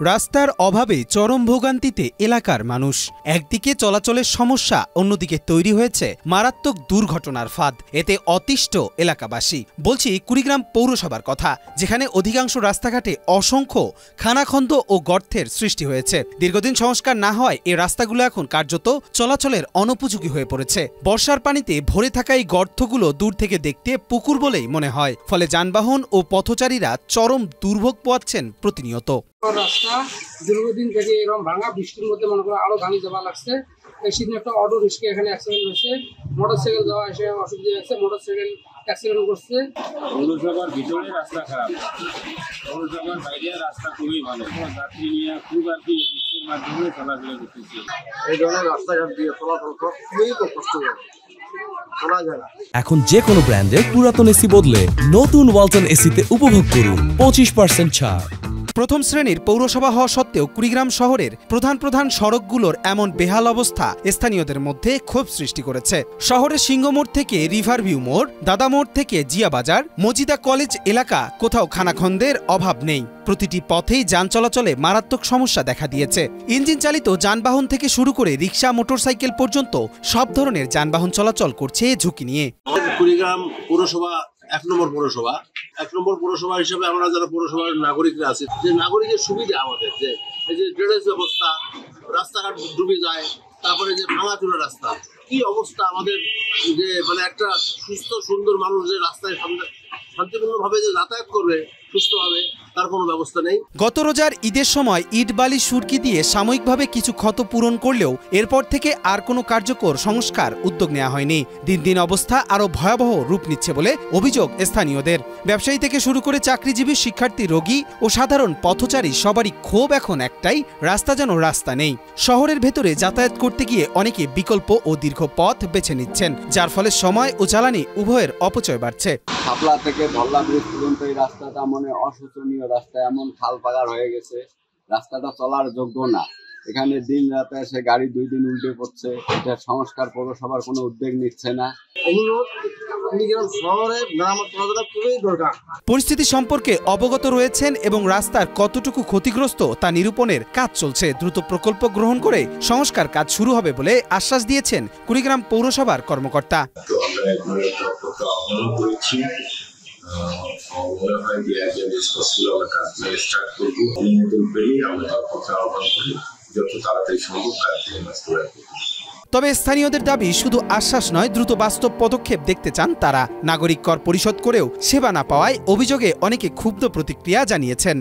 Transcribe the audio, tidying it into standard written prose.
রাস্তার অভাবে চরম ভোগান্তিতে এলাকার মানুষ। একদিকে চলাচলের সমস্যা, অন্যদিকে তৈরি হয়েছে মারাত্মক দুর্ঘটনার ফাঁদ। এতে অতিষ্ঠ এলাকাবাসী। বলছি কুড়িগ্রাম পৌরসভার কথা, যেখানে অধিকাংশ রাস্তাঘাটে অসংখ্য খানাখন্দ ও গর্তের সৃষ্টি হয়েছে। দীর্ঘদিন সংস্কার না হওয়ায় এই রাস্তাগুলো এখন কার্যত চলাচলের অনুপযোগী হয়ে পড়েছে। বর্ষার পানিতে ভরে থাকা এই গর্তগুলো দূর থেকে দেখতে পুকুর বলেই মনে হয়। ফলে যানবাহন ও পথচারীরা চরম দুর্ভোগ পোয়াচ্ছেন প্রতিনিয়ত। রাস্তা দীর্ঘদিন থেকে এরকম ভাঙা, বৃষ্টির মধ্যে মনে করো আরো ভাঙি যাওয়া লাগছে। এই সিদিন একটা অটো রিক্সা এখানে অ্যাক্সিডেন্ট হয়েছে, মোটরসাইকেল যাওয়া এসে অসুবিধা হয়েছে, মোটরসাইকেল অ্যাক্সিডেন্ট করছে। পৌরসভার ভিতরে রাস্তা খারাপ, পৌরসভার বাইরে রাস্তা খুবই ভালো। যাত্রী নিয়ে খুব আর কি রিক্সার মাধ্যমে চলাফেরা করতেছি। এই ধরনের রাস্তাঘাট দিয়ে চলাচল খুবই কষ্টকর। এখন যে কোনো ব্র্যান্ডের পুরাতন এসি বদলে নতুন ওয়ালটন এসিতে উপভোগ করুন 25% ছাড়। প্রথম শ্রেণীর পৌরসভা হওয়া সত্ত্বেও কুড়িগ্রাম শহরের প্রধান সড়কগুলোর এমন বেহাল অবস্থা স্থানীয়দের মধ্যে ক্ষোভ সৃষ্টি করেছে। শহরের সিংহমোড় থেকে রিভারভিউ মোড়, দাদামোড় থেকে জিয়া বাজার, মজিদা কলেজ এলাকা, কোথাও খানাখন্দের অভাব নেই। প্রতিটি পথেই যান চলাচলে মারাত্মক সমস্যা দেখা দিয়েছে। ইঞ্জিন চালিত যানবাহন থেকে শুরু করে রিক্সা, মোটরসাইকেল পর্যন্ত সব ধরনের যানবাহন চলাচল করছে ঝুঁকি নিয়ে। কুড়িগ্রাম পৌরসভা 1 নম্বর পৌরসভা হিসেবে আমরা যারা পৌরসভার নাগরিকরা আছি, যে নাগরিকের সুবিধা আমাদের, যে এই যে ড্রেনেজ ব্যবস্থা, রাস্তাঘাট ডুবে যায়, তারপরে যে ভাঙাচোরা রাস্তা, কি অবস্থা আমাদের, যে মানে একটা সুস্থ সুন্দর মানুষ যে রাস্তায় শান্তিপূর্ণভাবে যে যাতায়াত করবে সুস্থভাবে, তার কোনো ব্যবস্থা নেই। গত রোজার ঈদের সময় ইট বালি সুরকি দিয়ে সাময়িকভাবে কিছু ক্ষত পূরণ করলেও এরপর থেকে আর কোনো কার্যকর সংস্কার উদ্যোগ নেওয়া হয়নি। দিন দিন অবস্থা আরও ভয়াবহ রূপ নিচ্ছে বলে অভিযোগ স্থানীয়দের। ব্যবসায়ী থেকে শুরু করে চাকরিজীবী, শিক্ষার্থী, রোগী ও সাধারণ পথচারী সবারই ক্ষোভ এখন একটাই, রাস্তা যেন রাস্তা নেই। শহরের ভেতরে যাতায়াত করতে গিয়ে অনেকে বিকল্প ও দীর্ঘ পথ বেছে নিচ্ছেন, যার ফলে সময় ও জ্বালানি উভয়ের অপচয় বাড়ছে। শাপলা থেকে ধল্লা ব্রিজ পর্যন্ত এই রাস্তাটা মানে অশোচনীয় রাস্তা, এমন খাল পাগার হয়ে গেছে, রাস্তাটা চলার যোগ্য না। এখানে দিন রাতে এসে গাড়ি 2 দিন উল্টে পড়ছে। এটা সংস্কার পৌরসভার কোনো উদ্যোগ নিচ্ছে না। পরিস্থিতি সম্পর্কে অবগত রয়েছেন এবং রাস্তার কতটুকু ক্ষতিগ্রস্ত তা নিরূপণের কাজ চলছে। দ্রুত প্রকল্প গ্রহণ করে সংস্কার কাজ শুরু হবে বলে আশ্বাস দিয়েছেন কুড়িগ্রাম পৌরসভার কর্মকর্তা। তবে স্থানীয়দের দাবি শুধু আশ্বাস নয়, দ্রুত বাস্তব পদক্ষেপ দেখতে চান তারা। নাগরিক কর পরিশোধ করেও সেবা না পাওয়ায় অভিযোগে অনেকে ক্ষুব্ধ প্রতিক্রিয়া জানিয়েছেন।